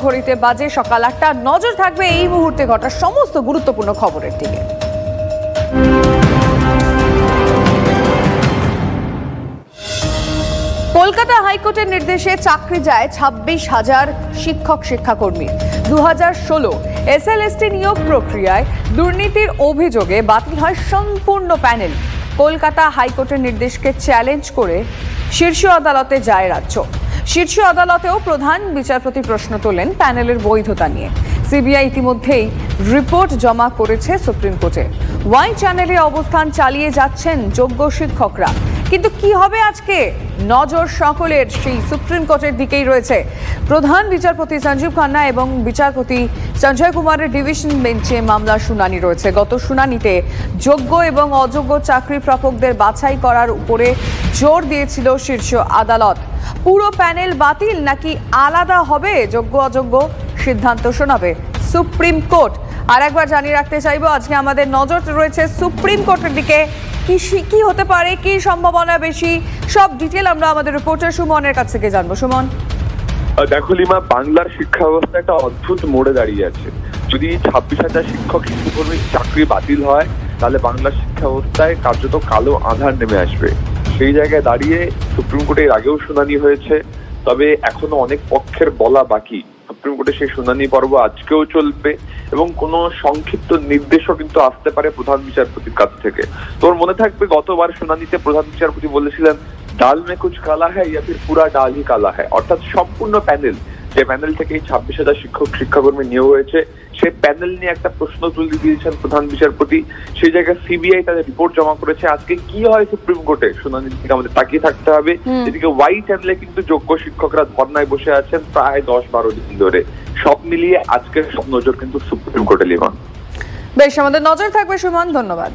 ঘড়িতে বাজে সকাল 8টা। নজর থাকবে এই মুহূর্তে ঘটা সমস্ত গুরুত্বপূর্ণ খবরের দিকে। কলকাতা হাইকোর্টের নির্দেশে চাকরি যায় 26,000 শিক্ষক শিক্ষাকর্মী। 2016 SLST নিয়োগ প্রক্রিয়ায় দুর্নীতির অভিযোগে বাতিল হয় সম্পূর্ণ প্যানেল। কলকাতা হাইকোর্টের নির্দেশকে চ্যালেঞ্জ করে শীর্ষ আদালতে যায় রাজ্য। শীর্ষ আদালতেও প্রধান বিচারপতি প্রশ্ন তোলেন প্যানেলের বৈধতা নিয়ে। সিবিআই ইতিমধ্যেই রিপোর্ট জমা করেছে সুপ্রিম কোর্টে। ওয়াই চ্যানেলে অবস্থান চালিয়ে যাচ্ছেন যোগ্য শিক্ষকরা। কিন্তু কি হবে আজকে? নজর সকলের সেই সুপ্রিম কোর্টের দিকেই রয়েছে। প্রধান বিচারপতি সঞ্জীব খান্না এবং বিচারপতি সঞ্জয় কুমারের ডিভিশন বেঞ্চে মামলার শুনানি রয়েছে। গত শুনানিতে যোগ্য এবং অযোগ্য চাকরি প্রাপকদের বাছাই করার উপরে জোর দিয়েছিল শীর্ষ আদালত। পুরো প্যানেল বাতিল নাকি আলাদা হবে যোগ্য অযোগ্য, সিদ্ধান্ত শোনাবে সুপ্রিম কোর্ট। আর একবার জানিয়ে রাখতে চাইবো, আজকে আমাদের নজর রয়েছে সুপ্রিম কোর্টের দিকে। কি হতে পারে, কি সম্ভাবনা বেশি, সব ডিটেল আমরা আমাদের রিপোর্টার সুমনের কাছ থেকে জানবো। সুমন, দেখো লিমা, বাংলার শিক্ষা ব্যবস্থা একটা অদ্ভুত মোড়ে দাঁড়িয়ে আছে। যদি 26,000 শিক্ষক শিক্ষাকর্মীর চাকরি বাতিল হয়, তাহলে বাংলার শিক্ষা ব্যবস্থায় কার্যত কালো আঁধার নেমে আসবে। সেই জায়গায় দাঁড়িয়ে সুপ্রিম কোর্টে এর আগেও শুনানি হয়েছে, তবে এখনো অনেক পক্ষের বলা বাকি। সুপ্রিম কোর্টে সেই শুনানি পর্ব আজকেও চলবে এবং কোন সংক্ষিপ্ত নির্দেশও কিন্তু আসতে পারে প্রধান বিচারপতির কাছ থেকে। তোর মনে থাকবে গতবার শুনানিতে প্রধান বিচারপতি বলেছিলেন, ডাল মে কুছ কালা হ্যায় ইয়া ফির পুরা ডাল হি কালা হ্যায়। অর্থাৎ সম্পূর্ণ প্যানেল, যে প্যানেল থেকে 26,000 শিক্ষক শিক্ষাকর্মী নিয়োগ হয়েছে, সেই প্যানেল নিয়ে একটা প্রশ্ন তুলে দিয়েছেন প্রধান বিচারপতি। সেই জায়গায় সিবিআই তাদের রিপোর্ট জমা করেছে। আজকে কি হয় সুপ্রিম কোর্টে, শুনানির দিকে আমাদের তাকিয়ে থাকতে হবে। এদিকে ওয়াই চ্যানেলে কিন্তু যোগ্য শিক্ষকরা ধর্নায় বসে আছেন প্রায় 10-12 দিন ধরে। সব মিলিয়ে আজকের সব নজর কিন্তু সুপ্রিম কোর্টে। লিমা, বেশ, আমাদের নজর থাকবে। সুমন, ধন্যবাদ।